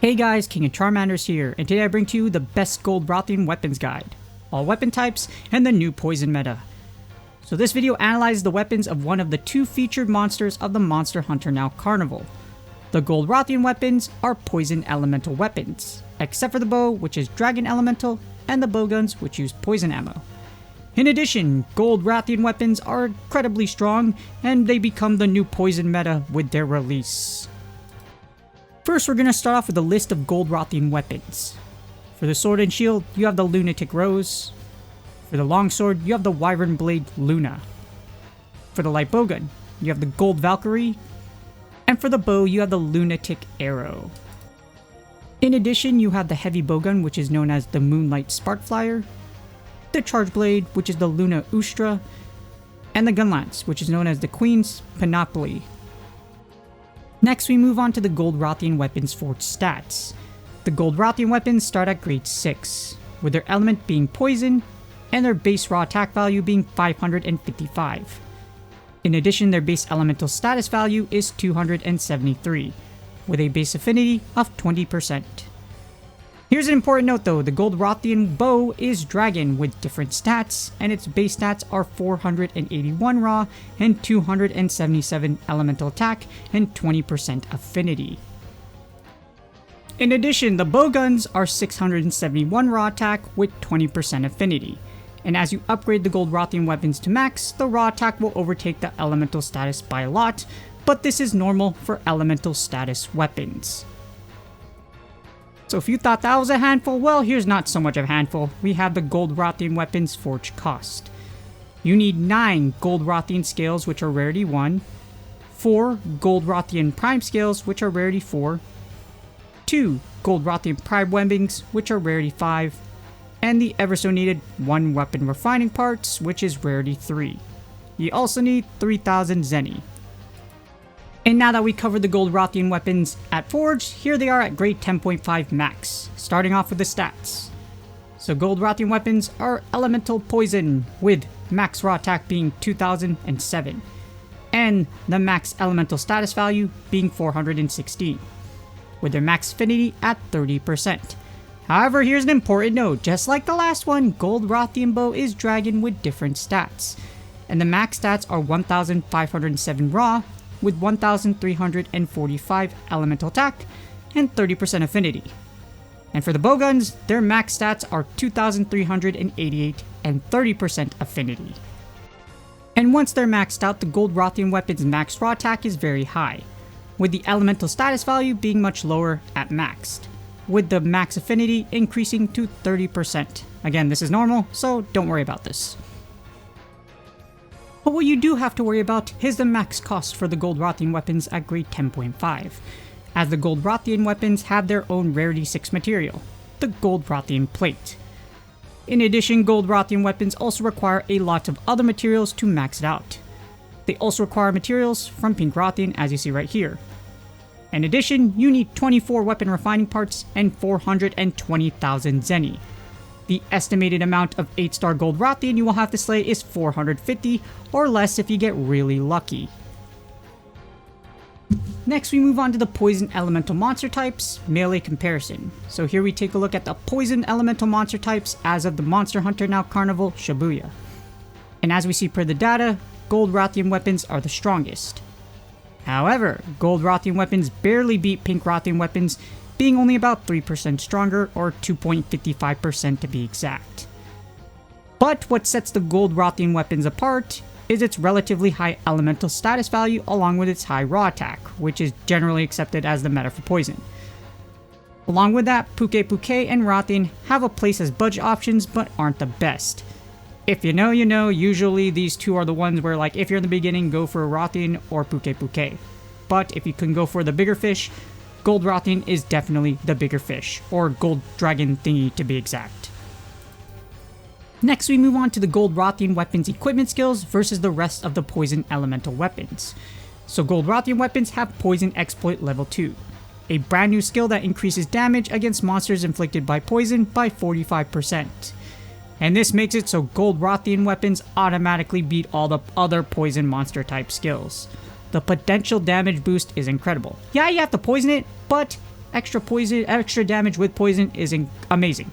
Hey guys, King of Charmanders here, and today I bring to you the best Gold Rathian Weapons guide, all weapon types, and the new poison meta. So this video analyzes the weapons of one of the two featured monsters of the Monster Hunter Now Carnival. The Gold Rathian weapons are poison elemental weapons, except for the bow, which is dragon elemental, and the bowguns, which use poison ammo. In addition, Gold Rathian weapons are incredibly strong, and they become the new poison meta with their release. First, we're going to start off with a list of Gold Rathian weapons. For the sword and shield, you have the Lunatic Rose. For the longsword, you have the Wyvern Blade Luna. For the light bowgun, you have the Gold Valkyrie. And for the bow, you have the Lunatic Arrow. In addition, you have the Heavy Bowgun, which is known as the Moonlight Sparkflyer, the Charge Blade, which is the Luna Ustra, and the Gunlance, which is known as the Queen's Panoply. Next, we move on to the Gold Rathian weapons for stats. The Gold Rathian weapons start at grade 6, with their element being poison, and their base raw attack value being 555. In addition, their base elemental status value is 273, with a base affinity of 20%. Here's an important note though, the Gold Rathian bow is dragon with different stats, and its base stats are 481 raw and 277 elemental attack and 20% affinity. In addition, the bowguns are 671 raw attack with 20% affinity, and as you upgrade the Gold Rathian weapons to max, the raw attack will overtake the elemental status by a lot, but this is normal for elemental status weapons. So if you thought that was a handful, well, here's not so much of a handful. We have the Gold Rathian weapons forge cost. You need 9 Gold Rathian scales, which are rarity 1, 4 Gold Rathian prime scales, which are rarity 4, 2 Gold Rathian prime webbings, which are rarity 5, and the ever so needed 1 weapon refining parts, which is rarity 3. You also need 3000 Zenny. And now that we covered the Gold Rathian weapons at Forge, here they are at grade 10.5 max, starting off with the stats. So Gold Rathian weapons are elemental poison, with max raw attack being 2007, and the max elemental status value being 416, with their max affinity at 30%. However, here's an important note, just like the last one, Gold Rathian bow is dragon with different stats, and the max stats are 1507 raw, with 1345 elemental attack and 30% affinity. And for the bowguns, their max stats are 2388 and 30% affinity. And once they're maxed out, the Gold Rathian weapon's max raw attack is very high, with the elemental status value being much lower at maxed, with the max affinity increasing to 30%. Again, this is normal, so don't worry about this. But what you do have to worry about is the max cost for the Gold Rathian weapons at grade 10.5, as the Gold Rathian weapons have their own rarity 6 material, the Gold Rathian plate. In addition, Gold Rathian weapons also require a lot of other materials to max it out. They also require materials from Pink Rathian, as you see right here. In addition, you need 24 weapon refining parts and 420,000 Zenny. The estimated amount of 8-star Gold Rathian you will have to slay is 450 or less if you get really lucky. Next, we move on to the poison elemental monster types, melee comparison. So here we take a look at the poison elemental monster types as of the Monster Hunter Now Carnival Shibuya. And as we see per the data, Gold Rathian weapons are the strongest. However, Gold Rathian weapons barely beat Pink Rathian weapons, being only about 3% stronger, or 2.55% to be exact. But what sets the Gold Rathian weapons apart is its relatively high elemental status value along with its high raw attack, which is generally accepted as the meta for poison. Along with that, Puke Puke and Rathian have a place as budget options but aren't the best. If you know, you know, usually these two are the ones where, like, if you're in the beginning, go for Rathian or Puke Puke. But if you can go for the bigger fish, Gold Rathian is definitely the bigger fish, or gold dragon thingy to be exact. Next, we move on to the Gold Rathian weapons equipment skills versus the rest of the poison elemental weapons. So Gold Rathian weapons have poison exploit level 2, a brand new skill that increases damage against monsters inflicted by poison by 45%. And this makes it so Gold Rathian weapons automatically beat all the other poison monster type skills. The potential damage boost is incredible. Yeah, you have to poison it, but extra damage with poison is amazing.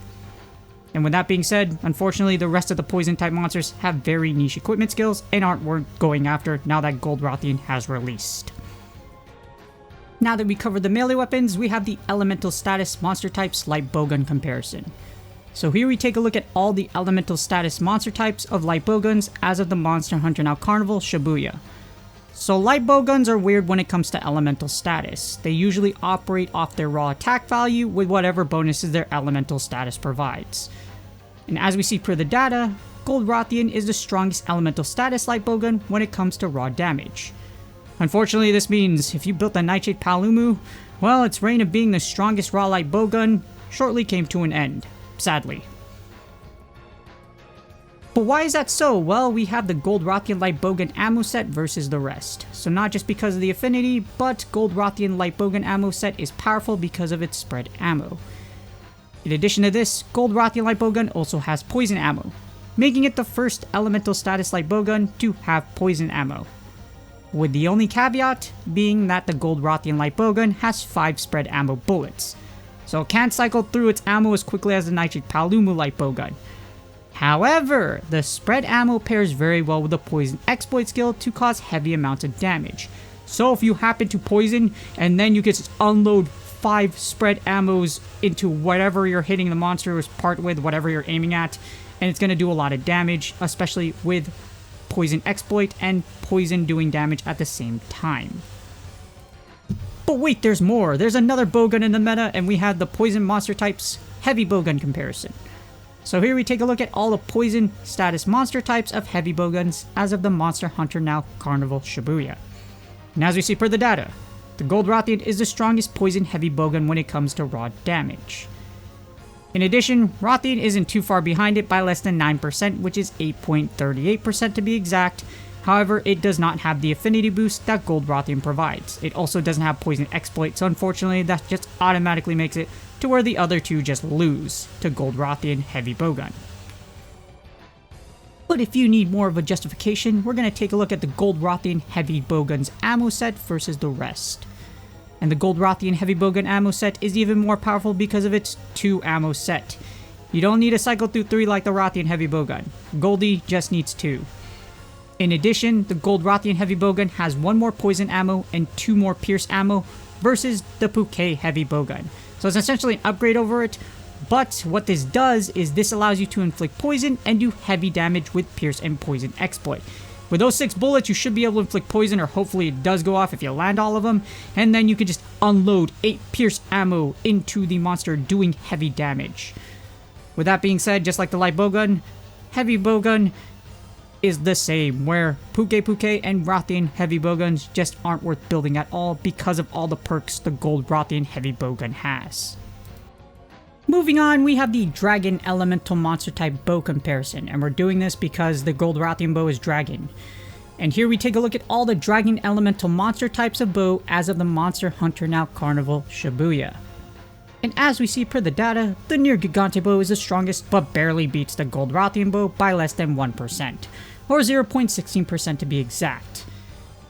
And with that being said, unfortunately the rest of the poison type monsters have very niche equipment skills and aren't worth going after now that Gold Rathian has released. Now that we covered the melee weapons, we have the elemental status monster types light bowgun comparison. So here we take a look at all the elemental status monster types of light bowguns as of the Monster Hunter Now Carnival Shibuya. So light bowguns are weird when it comes to elemental status. They usually operate off their raw attack value with whatever bonuses their elemental status provides. And as we see per the data, Gold Rathian is the strongest elemental status light bowgun when it comes to raw damage. Unfortunately, this means if you built a Nightshade Palumu, well, its reign of being the strongest raw light bowgun shortly came to an end, sadly. But why is that so? Well, we have the Gold Rathian Light Bowgun ammo set versus the rest. So not just because of the affinity, but Gold Rathian Light Bowgun ammo set is powerful because of its spread ammo. In addition to this, Gold Rathian Light Bowgun also has poison ammo, making it the first elemental status light bowgun to have poison ammo. With the only caveat being that the Gold Rathian Light Bowgun has 5 spread ammo bullets, so it can't cycle through its ammo as quickly as the Nightshade Palumu Light Bowgun. However, the spread ammo pairs very well with the poison exploit skill to cause heavy amounts of damage. So if you happen to poison and then you can just unload 5 spread ammos into whatever you're hitting the monster's part with, whatever you're aiming at, and it's going to do a lot of damage, especially with poison exploit and poison doing damage at the same time. But wait, there's more. There's another bowgun in the meta, and we have the poison monster types heavy bowgun comparison. So here we take a look at all the poison status monster types of heavy bowguns as of the Monster Hunter Now Carnival Shibuya. And as we see per the data, the Gold Rathian is the strongest poison heavy bowgun when it comes to raw damage. In addition, Rathian isn't too far behind it by less than 9%, which is 8.38% to be exact. However, it does not have the affinity boost that Gold Rathian provides. It also doesn't have poison exploit, so unfortunately that just automatically makes it to where the other two just lose to Gold Rathian Heavy Bowgun. But if you need more of a justification, we're going to take a look at the Gold Rathian Heavy Bowgun's ammo set versus the rest. And the Gold Rathian Heavy Bowgun ammo set is even more powerful because of its 2 ammo set. You don't need to cycle through 3 like the Rathian Heavy Bowgun. Goldie just needs 2. In addition, the Gold Rathian Heavy Bowgun has 1 more poison ammo and 2 more pierce ammo versus the Puke Heavy Bowgun. So it's essentially an upgrade over it, but what this does is this allows you to inflict poison and do heavy damage with pierce and poison exploit. With those 6 bullets, you should be able to inflict poison, or hopefully it does go off if you land all of them, and then you can just unload 8 pierce ammo into the monster doing heavy damage. With that being said, just like the light bowgun, heavy bowgun is the same, where Puke and Rathian Heavy Bowguns just aren't worth building at all because of all the perks the Gold Rathian Heavy Bowgun has. Moving on, we have the Dragon Elemental Monster Type Bow comparison, and we're doing this because the Gold Rathian Bow is Dragon. And here we take a look at all the Dragon Elemental Monster types of bow as of the Monster Hunter Now Carnival Shibuya. And as we see per the data, the Near Gigante Bow is the strongest but barely beats the Gold Rathian Bow by less than 1%, or 0.16% to be exact.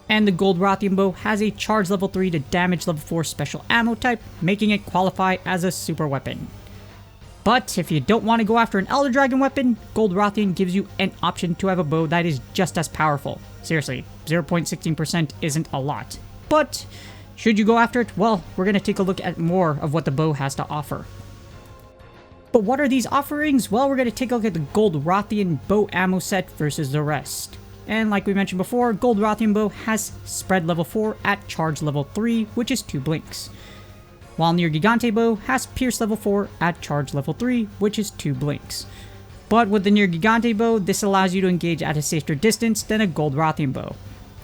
And the Gold Rathian Bow has a charge level 3 to damage level 4 special ammo type, making it qualify as a super weapon. But if you don't want to go after an Elder Dragon weapon, Gold Rathian gives you an option to have a bow that is just as powerful. Seriously, 0.16% isn't a lot. But should you go after it? Well, we're going to take a look at more of what the bow has to offer. But what are these offerings? Well, we're going to take a look at the Gold Rathian Bow ammo set versus the rest. And like we mentioned before, Gold Rathian Bow has spread level 4 at charge level 3, which is 2 blinks. While Near Gigante Bow has pierce level 4 at charge level 3, which is 2 blinks. But with the Near Gigante Bow, this allows you to engage at a safer distance than a Gold Rathian Bow.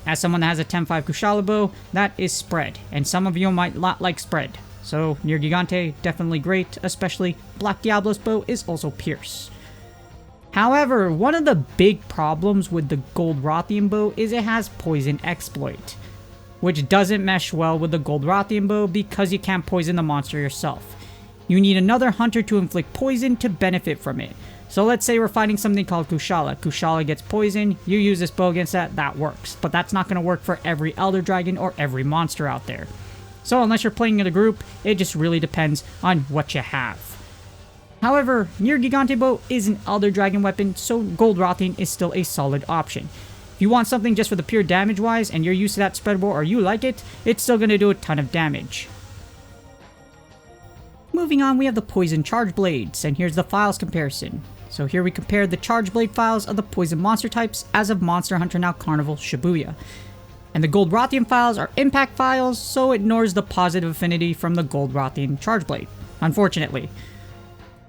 As someone that has a 10-5 Kushala bow, that is spread, and some of you might not like spread. So Near Gigante, definitely great, especially Black Diablo's bow is also pierce. However, one of the big problems with the Gold Rathian Bow is it has poison exploit, which doesn't mesh well with the Gold Rathian Bow because you can't poison the monster yourself. You need another hunter to inflict poison to benefit from it. So let's say we're fighting something called Kushala. Kushala gets poison, you use this bow against that works. But that's not going to work for every Elder Dragon or every monster out there. So unless you're playing in a group, it just really depends on what you have. However, Near Gigante Bow is an Elder Dragon weapon, so Gold Rathian is still a solid option. If you want something just for the pure damage wise and you're used to that spread bow or you like it, it's still going to do a ton of damage. Moving on, we have the Poison Charge Blades, and here's the Phials comparison. So here we compared the Charge Blade Phials of the Poison monster types as of Monster Hunter Now Carnival Shibuya. And the Gold Rathian Phials are Impact Phials, so it ignores the positive affinity from the Gold Rathian Charge Blade, unfortunately.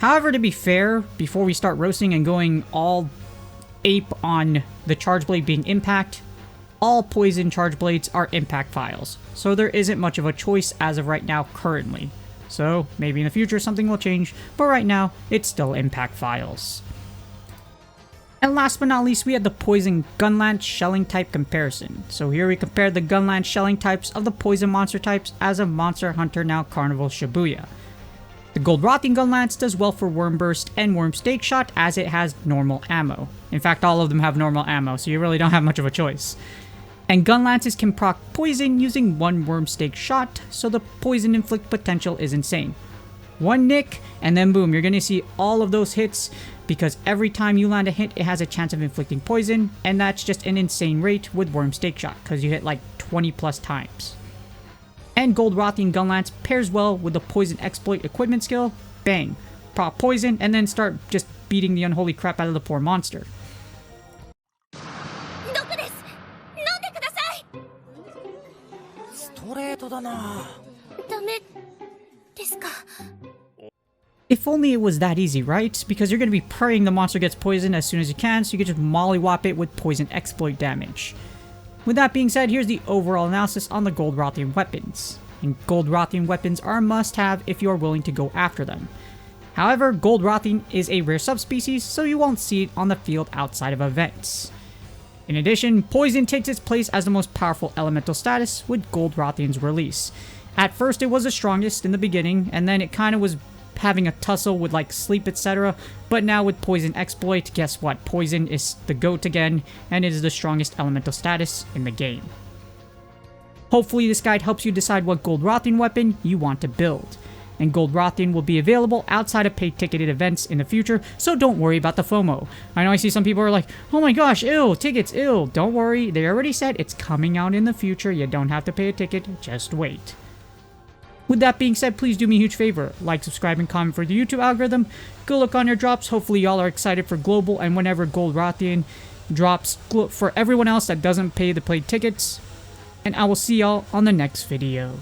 However, to be fair, before we start roasting and going all ape on the Charge Blade being Impact, all Poison Charge Blades are Impact Phials, so there isn't much of a choice as of right now currently. So maybe in the future something will change, but right now it's still Impact Phials. And last but not least, we had the Poison Gunlance Shelling Type comparison. So here we compared the Gunlance Shelling types of the Poison monster types as of Monster Hunter Now Carnival Shibuya. The Gold Rathian Gunlance does well for Worm Burst and Worm Stake Shot as it has normal ammo. In fact, all of them have normal ammo, so you really don't have much of a choice. And Gunlances can proc poison using one Worm Stake Shot, so the poison inflict potential is insane. One nick, and then boom, you're going to see all of those hits, because every time you land a hit, it has a chance of inflicting poison, and that's just an insane rate with Worm Stake Shot, because you hit like 20 plus times. And Gold Rathian Gunlance pairs well with the Poison Exploit equipment skill. Bang, proc poison, and then start just beating the unholy crap out of the poor monster. If only it was that easy, right? Because you're going to be praying the monster gets poisoned as soon as you can, so you can just mollywop it with Poison Exploit damage. With that being said, here's the overall analysis on the Gold Rathian weapons. And Gold Rathian weapons are a must-have if you are willing to go after them. However, Gold Rathian is a rare subspecies, so you won't see it on the field outside of events. In addition, Poison takes its place as the most powerful elemental status with Gold Rathian's release. At first it was the strongest in the beginning, and then it kind of was having a tussle with like sleep, etc. But now with Poison Exploit, guess what? Poison is the GOAT again, and it is the strongest elemental status in the game. Hopefully this guide helps you decide what Gold Rathian weapon you want to build. And Gold Rathian will be available outside of paid ticketed events in the future, so don't worry about the FOMO. I know I see some people are like, oh my gosh, ew, tickets, ew. Don't worry, they already said it's coming out in the future, you don't have to pay a ticket, just wait. With that being said, please do me a huge favor, like, subscribe, and comment for the YouTube algorithm. Go look on your drops, hopefully y'all are excited for Global and whenever Gold Rathian drops for everyone else that doesn't pay the paid tickets. And I will see y'all on the next video.